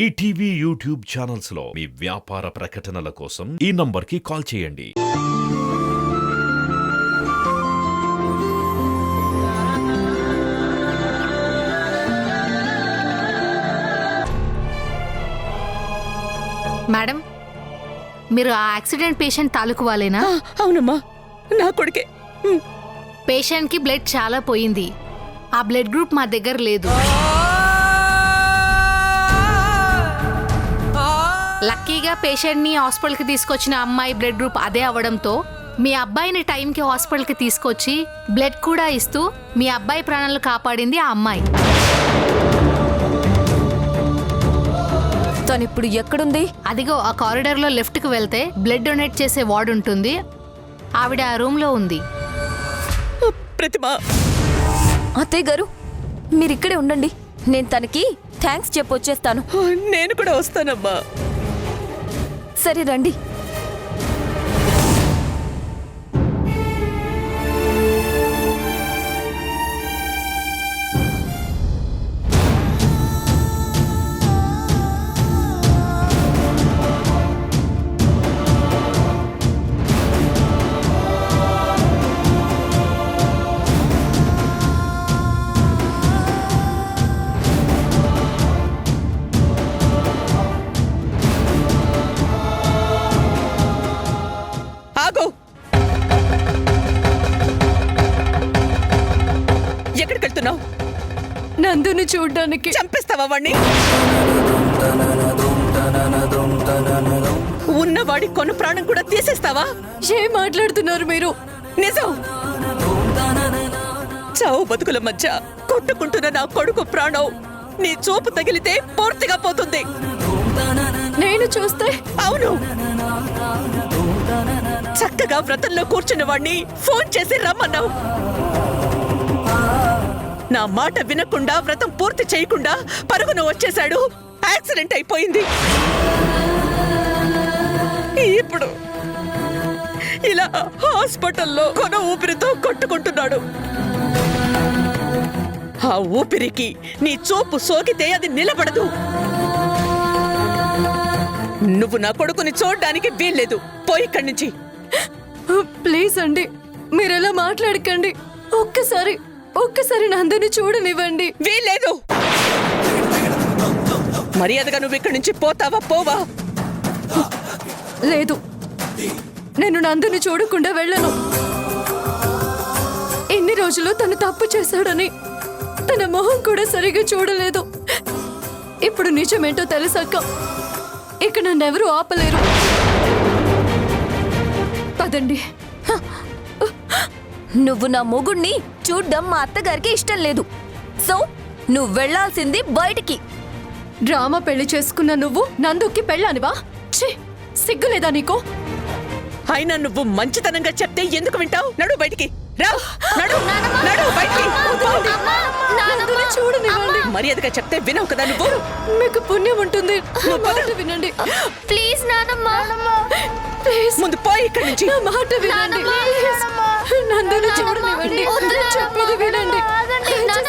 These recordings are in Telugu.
ఈటీవీ యూట్యూబ్ ఛానల్స్ లో మీ వ్యాపార ప్రకటనల కోసం ఈ నంబర్కి కాల్ చేయండి. మేడం, మీరు ఆ యాక్సిడెంట్ పేషెంట్ తాలూకు వాళ్ళేనా? అవునమ్మా, నా కొడుకే. పేషెంట్ కి బ్లడ్ చాలా పోయింది. ఆ బ్లడ్ గ్రూప్ మా దగ్గర లేదు. లక్కీగా పేషెంట్ ని హాస్పిటల్ కి తీసుకొచ్చిన అమ్మాయి బ్లడ్ గ్రూప్ అదే అవడంతో మీ అబ్బాయిని టైంకి హాస్పిటల్ కి తీసుకొచ్చి బ్లడ్ కూడా ఇస్తూ మీ అబ్బాయి ప్రాణాలు కాపాడింది ఆ అమ్మాయి. తను ఇప్పుడు ఎక్కడుంది? అదిగో ఆ కారిడార్ లో లెఫ్ట్ కు వెళ్తే బ్లడ్ డొనేట్ చేసే వార్డ్ ఉంటుంది. ఆవిడ ఆ రూమ్ లో ఉంది. ప్రతిమ, అత్తయ్య గారు, మీరిక్కడే ఉండండి. నేను తనకి థ్యాంక్స్ చెప్పొచ్చేస్తాను. నేను కూడా వస్తానమ్మా. సరే రండి. ఆగు! ఎక్కడికి వెళ్తున్నావు? నందుని చూడ్డానికి. చంపేస్తావా వాణ్ణి? ఉన్నవాడి కొను ప్రాణం కూడా తీసేస్తావా? ఏం మాట్లాడుతున్నారు మీరు? నిజం. చావు బతుకుల మధ్య కొట్టుకుంటున్న నా కొడుకు ప్రాణం నీ చూపు తగిలితే పూర్తిగా పోతుంది. నేను చూస్తే? అవును, చక్కగా వ్రతంలో కూర్చున్న వాణ్ణి ఫోన్ చేసి రమ్మన్నావు. నా మాట వినకుండా వ్రతం పూర్తి చేయకుండా పరుగున వచ్చేశాడు. యాక్సిడెంట్ అయిపోయింది. ఇప్పుడు ఇలా హాస్పిటల్లో కొన ఊపిరితో కొట్టుకుంటున్నాడు. ఆ ఊపిరికి నీ చూపు సోకితే అది నిలబడదు. నువ్వు నా కొడుకుని చూడడానికి వీల్లేదు. పోయి ఇక్కడి నుంచి. ప్లీజ్ అండి, మీరెలా మాట్లాడకండి. ఒక్కసారి నందుని చూడనివ్వండి. వీల్లేదు. మర్యాదగా నువ్వు ఇక్కడి నుంచి పోతావా? పోవా? లేదు, నేను నందుని చూడకుండా వెళ్ళను. ఎన్ని రోజులు తను తప్పు చేశాడని తన మొహం కూడా సరిగా చూడలేదు. ఇప్పుడు నిజమేంటో తెలిసాక ఇక నన్నెవరూ ఆపలేరు. పదండి. నువ్వు నా మొగుణ్ణి చూడ్డం మా అత్తగారికి ఇష్టం లేదు. సో నువ్వు వెళ్లాల్సింది బయటికి. డ్రామా పెళ్లి చేసుకున్న నువ్వు నందుకి పెళ్ళానివా? ఛీ, సిగ్గులేదా నీకు? అయినా నువ్వు మంచితనంగా చెప్తే ఎందుకు వింటావు? నడు బయటికి. రా, నడు, నడు బయటికి. నందుని చూడనివ్వండి. మర్యాదగా చెప్తే వినవు కదా నువ్వు? మీకు పుణ్యం ఉంటుంది. నా మాట వినండి ప్లీజ్. నానమ్మ, ప్లీజ్ ముందు పోయి ఇక్కడి నుంచి. నా మాట వినండి. నందుని చూడనివ్వండి. చెప్పేది వినండి.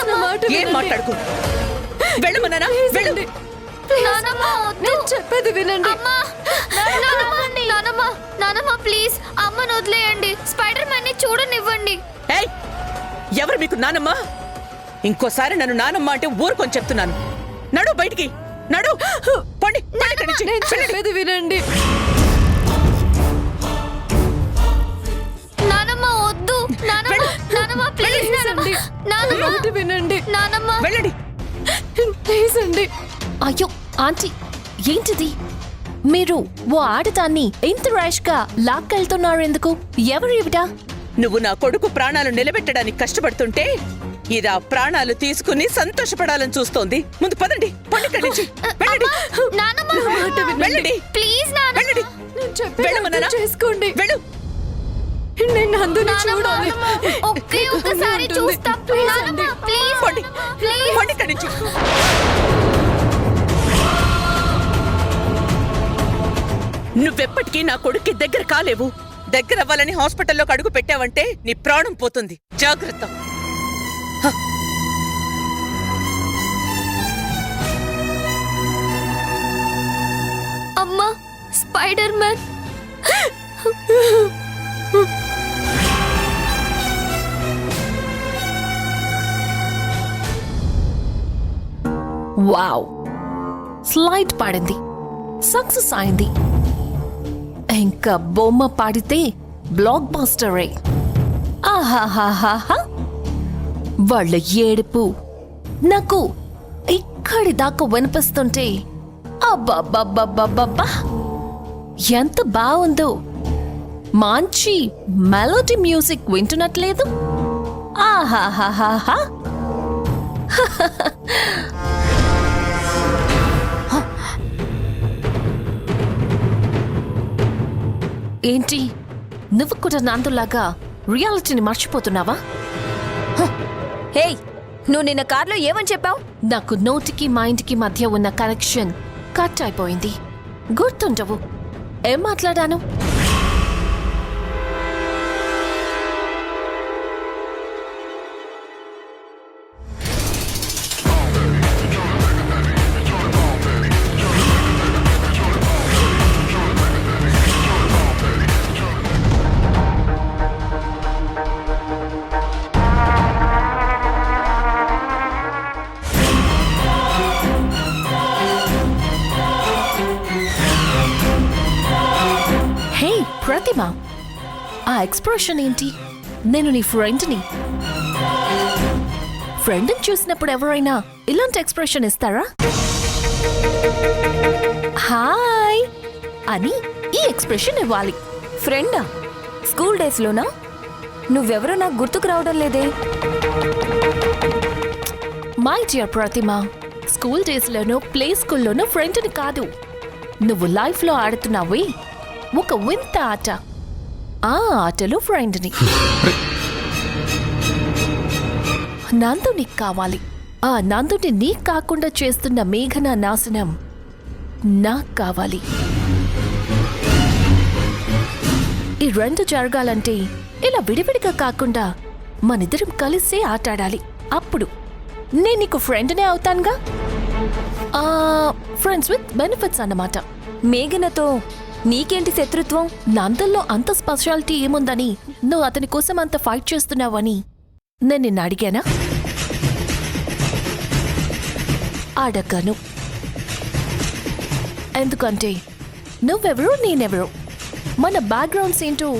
నా మాట ఏం వినండి. మాట్లాడుకో. వెళ్ళమన్నానా? వెళ్ళు. నేను చెప్పేది వినండి. ప్లీజ్ అమ్మను వదిలేయండి. స్పైడర్ మ్యాన్ ని చూడనివ్వండి. ఏయ్, ఎవరు మీకు నానమ్మ? ఇంకోసారి నన్ను నానమ్మ అంటే ఊరుకొని చెప్తున్నాను. నడు బయటికి. నడు, పండి. నేను చెప్పేది వినండి. నానమ్మ వద్దు. నానమ్మ ప్లీజ్. నానమ్మ వినండి. నానమ్మ వెళ్ళండి. ప్లీజ్ అండి. అయ్యో ఆంటీ, ఏంటిది? మీరు ఓ ఆడదాన్ని ఇంత ర్యాష్ గా లాక్కెళ్తున్నారెందుకు? ఎవరు ఇవిట? నువ్వు నా కొడుకు ప్రాణాలు నిలబెట్టడానికి కష్టపడుతుంటే ఇదా ప్రాణాలు తీసుకుని సంతోషపడాలని చూస్తోంది. ముందు పదండి. పండి నుంచి. వెళ్ళండి. వెళ్ళండి. ప్లీజ్ వెళ్ళండి. నేను చెప్పేది వెళ్ళమన్నానా? అర్థం చేసుకోండి. వెళ్ళు. నేను నందుని చూడాలి. ఒక్కసారి చూస్తా. పండి. పండి ఇక్కడి నుంచి. నువ్వెప్పటికీ నా కొడుక్కి దగ్గర కాలేవు. దగ్గర అవ్వాలని హాస్పిటల్లోకి అడుగు పెట్టావంటే నీ ప్రాణం పోతుంది. జాగ్రత్త. Spider man. వావ్, స్లైడ్ పాడింది, సక్సెస్ అయింది. ఇంకా బొమ్మ పాడితే బ్లాక్ బాస్టరే. ఆహాహాహా, వాళ్ళ ఏడుపు నాకు ఇక్కడి దాకా వినిపిస్తుంటే అబ్బబ్బబ్బబ్బబ్బా ఎంత బాగుందో. మంచి మెలోడీ మ్యూజిక్ వింటున్నట్లేదు. ఆహాహాహా. ఏంటి, నువ్వు కూడా నాందులాగా రియాలిటీని మర్చిపోతున్నావా? హేయ్, నువ్వు నిన్న కార్లో ఏమని చెప్పావు? నాకు నోటికి మైండ్కి మధ్య ఉన్న కనెక్షన్ కట్ అయిపోయింది. గుర్తుండవు ఏం మాట్లాడాను? హే ప్రతిమ, ఆ ఎక్స్ప్రెషన్ ఏంటి? నేను నీ ఫ్రెండ్ని. ఫ్రెండ్ని చూసినప్పుడు ఎవరైనా ఇలాంటి ఎక్స్ప్రెషన్ ఇస్తారా? హాయ్ అని ఈ ఎక్స్ప్రెషన్ ఇవ్వాలి. ఫ్రెండా? స్కూల్ డేస్లోనా? నువ్వెవరో నాకు గుర్తుకు రావడం లేదే. మై డియర్ ప్రతిమ, స్కూల్ డేస్లోనో ప్లే స్కూల్లోనో ఫ్రెండ్ని కాదు, నువ్వు లైఫ్లో ఆడుతున్నావే ఒక వింత ఆట, ఆ ఆటలో ఫ్రెండ్ని. నందు నీకు కావాలి. ఆ నందుని నీకు కాకుండా చేస్తున్న మేఘన నాశనం నాకు కావాలి. ఈ రెండు జరగాలంటే ఇలా విడివిడిగా కాకుండా మనిద్దరం కలిసే ఆటాడాలి. అప్పుడు నేను నీకు ఫ్రెండ్నే అవుతానుగా. ఫ్రెండ్స్ విత్ బెనిఫిట్స్ అన్నమాట. మేఘనతో నీకేంటి శత్రుత్వం? నందల్లో అంత స్పెషాలిటీ ఏముందని నువ్వు అతని కోసం అంత ఫైట్ చేస్తున్నావని నేను నిన్ను అడిగానా? అడగను. ఎందుకంటే నువ్వెవరో నేనెవరో, మన బ్యాక్గ్రౌండ్స్ ఏంటో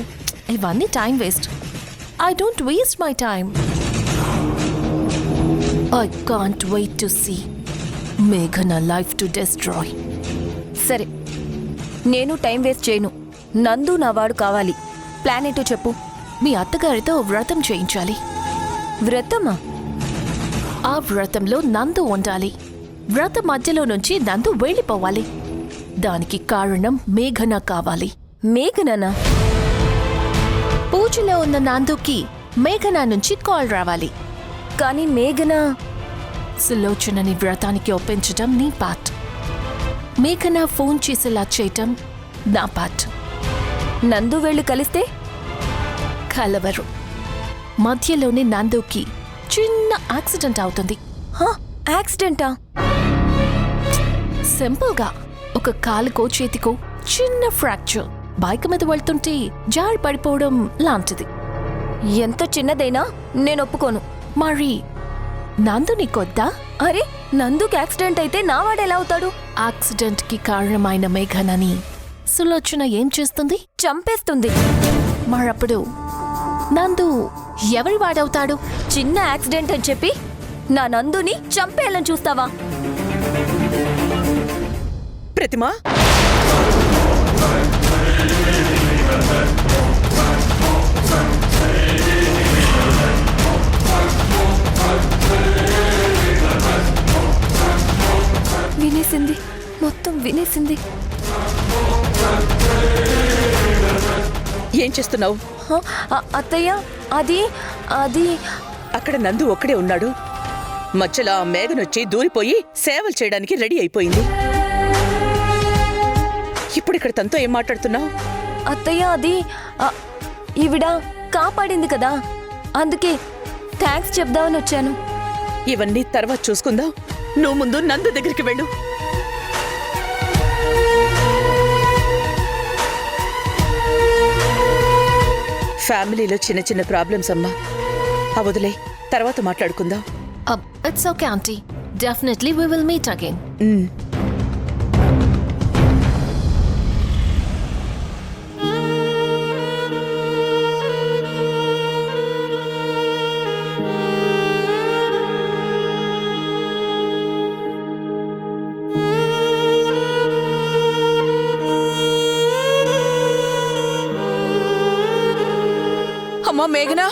ఇవన్నీ time waste. I don't waste my time. I can't wait to see మేఘనా లైఫ్ టు డిస్ట్రాయ్. సరే, నేను టైం వేస్ట్ చేయను. నందు నా వాడు కావాలి. ప్లాన్ ఏంటో చెప్పు. మీ అత్తగారితో వ్రతం చేయించాలి. వ్రతమా? ఆ వ్రతంలో నందు ఉండాలి. వ్రత మధ్యలో నుంచి నందు వెళ్ళిపోవాలి. దానికి కారణం మేఘన కావాలి. మేఘననా? పూజలో ఉన్న నందుకి మేఘన నుంచి కాల్ రావాలి. కానీ మేఘన సులోచనని వ్రతానికి ఒప్పించటం నీ పార్ట్. మేఘన ఫోన్ చేసేలా చేయటం నా పార్ట్. నందు వెళ్ళి కలిస్తే? కలవరు. మధ్యలోనే నందుకి చిన్న యాక్సిడెంట్ అవుతుంది. యాక్సిడెంటా? సింపుల్గా ఒక కాలుకో చేతికో చిన్న ఫ్రాక్చర్. బైక్ మీద వెళ్తుంటే జారి పడిపోవడం లాంటిది. ఎంత చిన్నదైనా నేను ఒప్పుకోను. మరి నందు నీకొద్దా? అరే, నందుకి యాక్సిడెంట్ అయితే నా వాడు ఎలా అవుతాడు? యాక్సిడెంట్ కి కారణమైన మేఘనని సులోచన ఏం చేస్తుంది? చంపేస్తుంది. మరప్పుడు నందు ఎవరి వాడవుతాడు? చిన్న యాక్సిడెంట్ అని చెప్పి నా నందుని చంపేయాలని చూస్తావా? ప్రతిమా, వినేసింది, మొత్తం వినేసింది. ఏం చేస్తున్నావు? అత్తయ్య, అది అది అక్కడ నందు ఒక్కడే ఉన్నాడు. మధ్యలో ఆ మేఘనొచ్చి దూరిపోయి సేవలు చేయడానికి రెడీ అయిపోయింది. ఇప్పుడు ఇక్కడ తనతో ఏం మాట్లాడుతున్నావు? అత్తయ్య, అది ఈవిడ కాపాడింది కదా, అందుకే థ్యాంక్స్ చెప్దామని వచ్చాను. ఇవన్నీ తర్వాత చూసుకుందాం. నువ్వు ముందు నందు దగ్గరికి వెళ్ళు. ఫ్యామిలీలో చిన్న చిన్న ప్రాబ్లమ్స్ అమ్మా. వదిలే, తర్వాత మాట్లాడుకుందాం. It's okay aunty, definitely we will meet again. అమ్మా మేఘనా,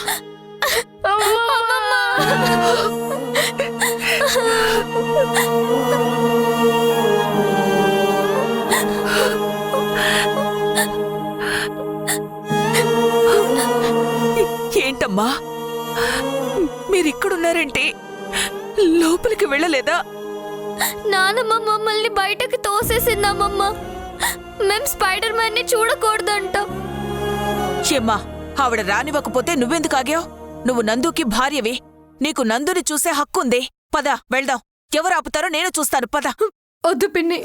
ఏంటమ్మా మీరిక్కడున్నారంటే లోపలికి వెళ్ళలేదా? నానమ్మ మమ్మల్ని బయటకు తోసేసిందమ్మమ్మ. మేం స్పైడర్ మ్యాన్ ని చూడకూడదంట. ఏమ్మా, ఆవిడ రానివ్వకపోతే నువ్వెందుకు ఆగావు? నువ్వు నందుకి భార్యవి, నీకు నందుని చూసే హక్కుంది. పద వెళ్దాం. ఎవరు ఆపుతారో నేను చూస్తాను. పద. వద్దు పిన్ని,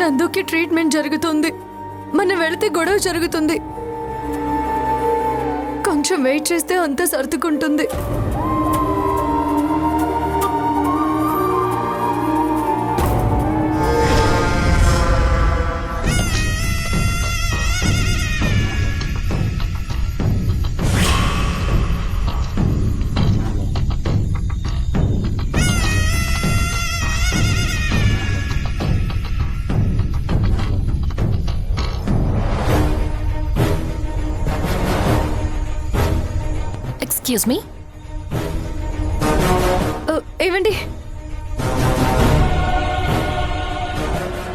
నందుకి ట్రీట్మెంట్ జరుగుతుంది. మనం వెళితే గొడవ జరుగుతుంది. కొంచెం వెయిట్ చేస్తే అంతా సర్దుకుంటుంది. Excuse me. ఏవండి,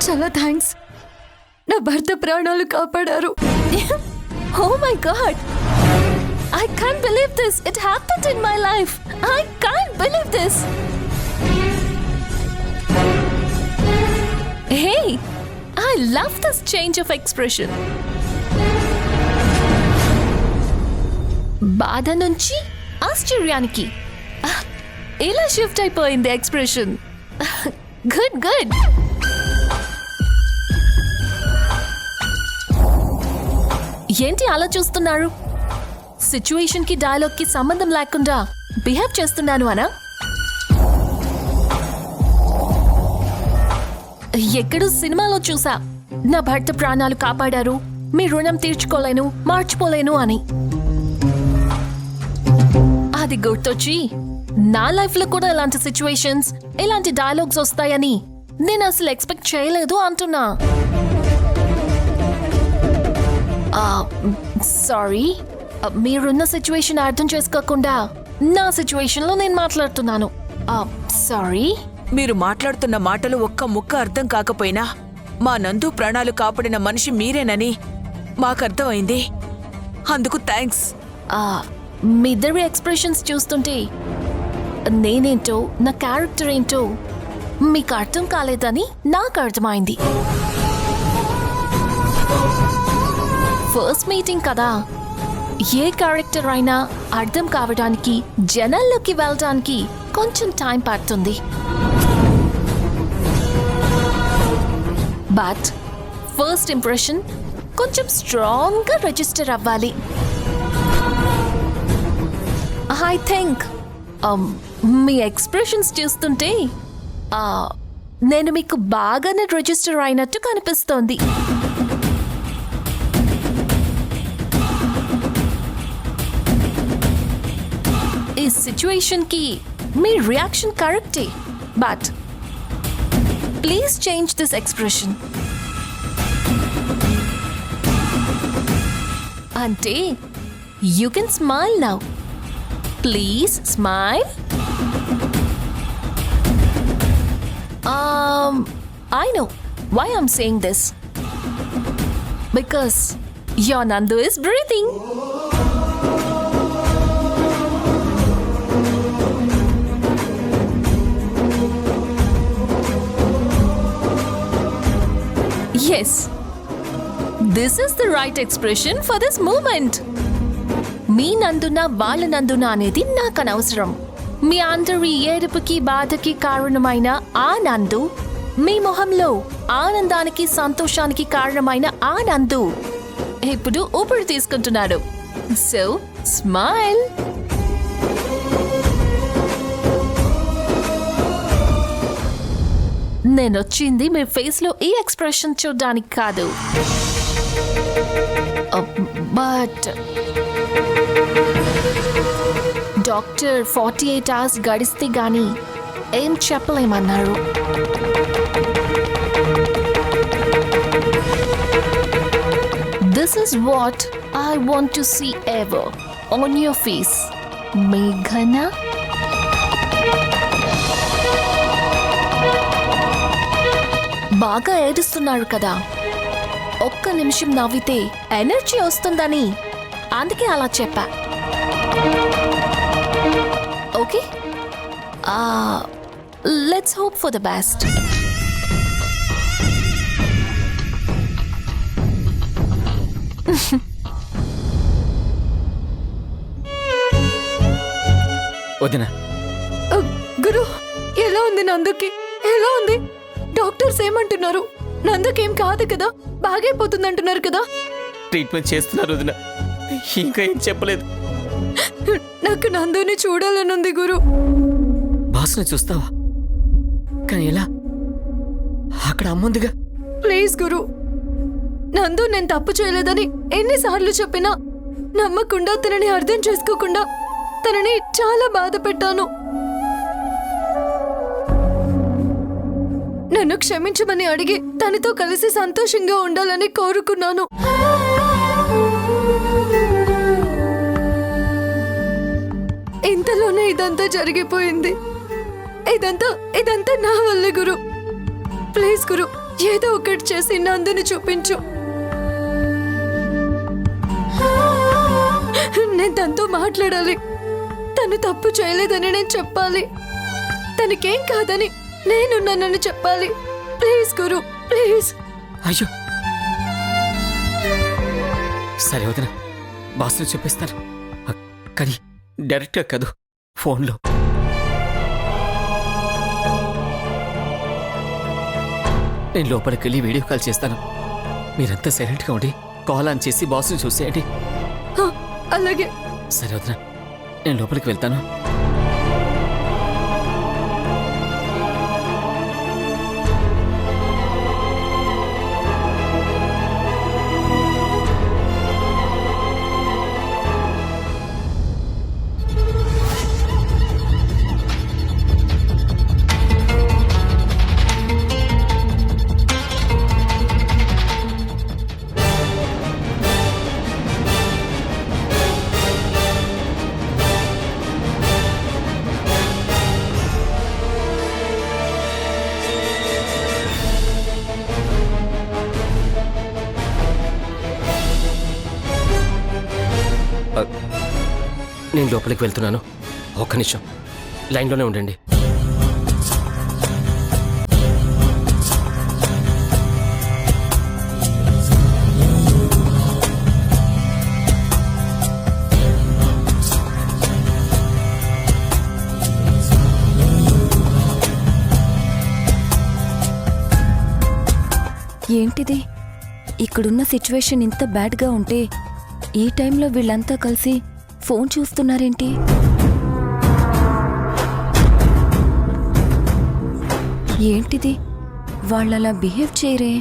చాలా థ్యాంక్స్. నా భర్త ప్రాణాలు కాపాడారు. Oh my god! I can't believe this! It happened in my life! I can't believe this! Hey! I love this change of expression. బాధ నుంచి ఆశ్చర్యానికి ఇలా షిఫ్ట్ అయిపోయింది ఎక్స్ప్రెషన్. Good good. ఏంటి అలా చూస్తున్నారు? సిచ్యువేషన్ కి డైలాగ్ కి సంబంధం లేకుండా బిహేవ్ చేస్తున్నాను అనా? ఎక్కడో సినిమాలో చూసా, నా భర్త ప్రాణాలు కాపాడారు, మీ రుణం తీర్చుకోలేను, మార్చిపోలేను అని. అది గుర్తొచ్చి నా లైఫ్ లో కూడా ఇలాంటి సిచ్యువేషన్స్, ఇలాంటి డైలాగ్స్ వస్తాయని నేను అసలు ఎక్స్పెక్ట్ చేయలేదు అంటున్నా. సారీ, మీరున్న సిచ్యువేషన్ అర్థం చేసుకోకుండా నా సిచ్యువేషన్ లో నేను మాట్లాడుతున్నాను. సారీ. మీరు మాట్లాడుతున్న మాటలు ఒక్క ముక్క అర్థం కాకపోయినా మా నందు ప్రాణాలు కాపాడిన మనిషి మీరేనని మాకర్థమైంది. అందుకు థ్యాంక్స్. మీ ఇద్దరి ఎక్స్ప్రెషన్స్ చూస్తుంటే నేనేంటో, నా క్యారెక్టర్ ఏంటో మీకు అర్థం కాలేదని నాకు అర్థమైంది. ఫస్ట్ మీటింగ్ కదా, ఏ క్యారెక్టర్ అయినా అర్థం కావడానికి, జనాల్లోకి వెళ్ళడానికి కొంచెం టైం పడుతుంది. బట్ ఫస్ట్ ఇంప్రెషన్ కొంచెం స్ట్రాంగ్గా రిజిస్టర్ అవ్వాలి. ఐ థింక్ మీ ఎక్స్ప్రెషన్స్ చూస్తుంటే నేను మీకు బాగానే రిజిస్టర్ అయినట్టు కనిపిస్తోంది. ఈ సిచ్యువేషన్కి మీ రియాక్షన్ కరెక్టే, but please change this expression. అంటే you can smile now. Please smile. I know why I'm saying this. Because your Nandu is breathing. Yes, this is the right expression for this moment. మీ నందున వాళ్ళ నందున అనేది నాకు అనవసరం. మీ అందరి ఏడుపుకి బాధకి కారణమైన ఆ నందు, మీ మొహంలో ఆనందానికి సంతోషానికి కారణమైన ఆ నందు ఇప్పుడు ఊపిరి తీసుకుంటున్నాడు. So smile. నేను వచ్చింది మీ ఫేస్ లో ఈ ఎక్స్ప్రెషన్ చూడడానికి కాదు, బట్ డాక్టర్ 48 hours గడిస్తే గాని ఏం చెప్పలేమన్నారు. This is what I want to see ever on your face, Meghana. బాగా ఏడుస్తున్నారు కదా, ఒక్క నిమిషం నవ్వితే ఎనర్జీ వస్తుందని అందుకే అలా చెప్పా. Okay, let's hope for the best. వదినా, గురు, ఎలా ఉంది నందుకి? ఎలా ఉంది? డాక్టర్స్ ఏమంటున్నారు? నందుకేం కాదు కదా, బాగైపోతుంది అంటున్నారు కదా. ట్రీట్మెంట్ చేస్తున్నారు వదినా, ఇంకా ఏం చెప్పలేదు. నాకు నందుని చూడాలనుంది గురు. బాస్ని చూస్తావా? కానీ ఎలా? అక్కడ అమ్ముందిగా. ప్లీజ్ గురు, నందు నేను తప్పు చేయలేదని ఎన్నిసార్లు చెప్పినా నమ్మకుండా, తనని అర్థం చేసుకోకుండా తనని చాలా బాధ పెట్టాను. నన్ను క్షమించమని అడిగి తనతో కలిసి సంతోషంగా ఉండాలని కోరుకున్నాను. ఇంతలోనే ఇదంతా జరిగిపోయింది. ఇదంతా నా వల్లే గురు. ప్లీజ్ గురు, ఏదో ఒకటి చేసి నందుని చూపించు. నేను తనతో మాట్లాడాలి. తను తప్పు చేయలేదని నేను చెప్పాలి. తనకేం కాదని నేనున్నానని చెప్పాలి. Please Guru, please. అయ్యో, సరే వదిన, బాస్ని చెప్పిస్తాను. కానీ డైరెక్ట్గా కాదు, ఫోన్లో. నేను లోపలికి వెళ్ళి వీడియో కాల్ చేస్తాను. మీరంతా సైలెంట్గా ఉండి కాల్ ఆన్ చేసి బాస్ని చూసేయండి. అలాగే. సరే వదిన, నేను లోపలికి వెళ్తాను. నేను లోపలికి వెళ్తున్నాను, ఒక్క నిమిషం లైన్లోనే ఉండండి. ఏంటిది? ఇక్కడున్న సిచ్యువేషన్ ఇంత బ్యాడ్గా ఉంటే ఈ టైంలో వీళ్ళంతా కలిసి ఫోన్ చూస్తున్నారేంటి? ఏంటిది? వాళ్ళలా బిహేవ్ చేయరే.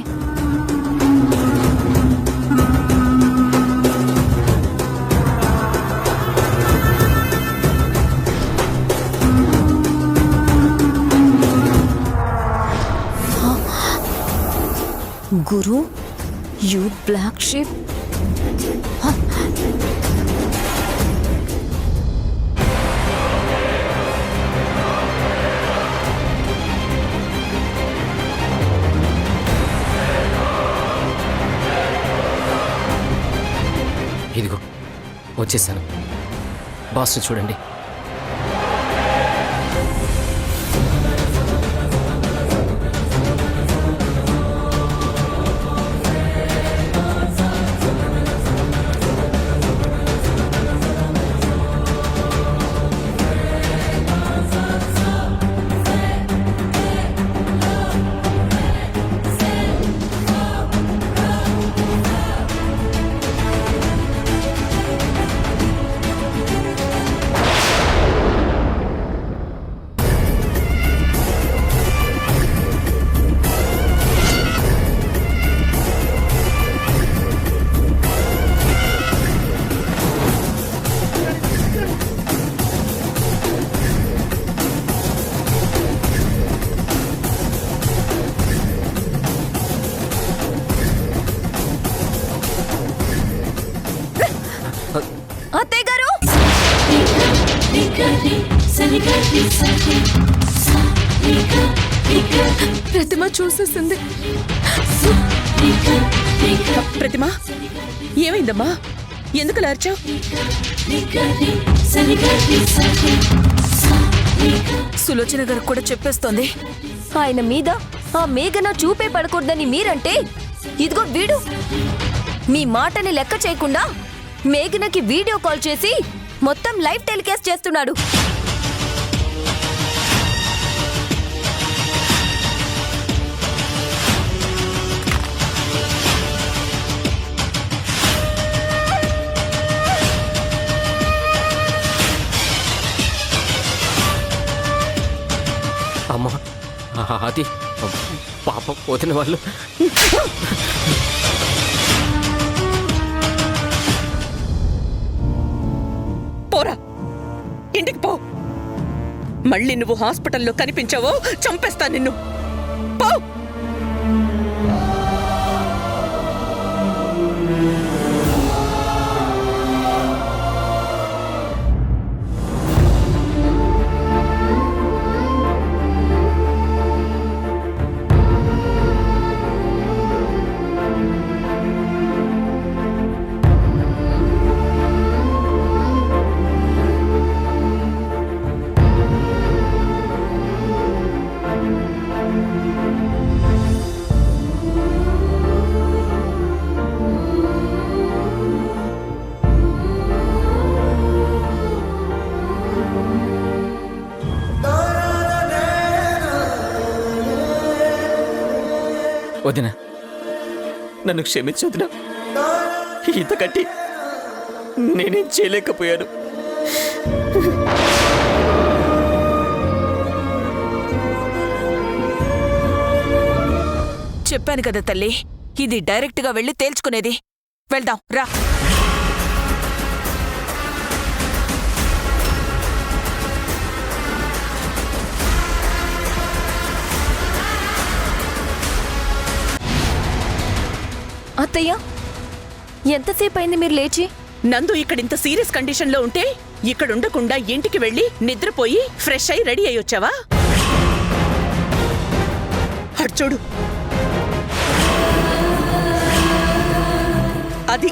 Guru, you black sheep. ఇదిగో వచ్చేసాను. బాస్ని చూడండి. ప్రతిమ చూసేసింది. ప్రతిమ ఏమైందమ్మా? ఎందుకు లార్చావు? సులోచన గారు కూడా చెప్పేస్తోంది. ఆయన మీద ఆ మేఘన చూపే పడకూడదని మీరంటే, ఇదిగో వీడు మీ మాటని లెక్క చేయకుండా మేఘనకి వీడియో కాల్ చేసి మొత్తం లైవ్ టెలికాస్ట్ చేస్తున్నాడు. అమ్మా అది పాప పోతున్న వాళ్ళు. పోరా, ఇంటికి పో. మళ్ళీ నువ్వు హాస్పిటల్లో కనిపించావో చంపేస్తా నిన్ను. పో. వదిన, నన్ను క్షమించు వదిన. ఇంతకంటే నేనేం చేయలేకపోయాను. చెప్పాను కదా తల్లి, ఇది డైరెక్ట్ గా వెళ్ళి తేల్చుకునేది. వెళ్దాం రా. అత్తయ్య, ఎంతసేపు అయింది మీరు లేచి? నందు ఇక్కడింత సీరియస్ కండిషన్ లో ఉంటే ఇక్కడ ఉండకుండా ఇంటికి వెళ్ళి నిద్రపోయి ఫ్రెష్ అయి రెడీ అయి వచ్చావా? అటు చూడు. అది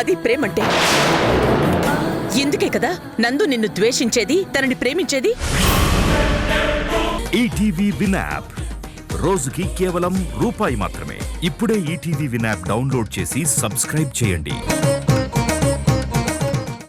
అది ప్రేమంటే. ఇందుకే కదా నందు నిన్ను ద్వేషించేది, తనని ప్రేమించేది. ఈటీవీ విన్ యాప్ రోజుకి కేవలం రూపాయి మాత్రమే. ఇప్పుడే ఈటీవీ విన్ యాప్ డౌన్లోడ్ చేసి సబ్స్క్రైబ్ చేయండి.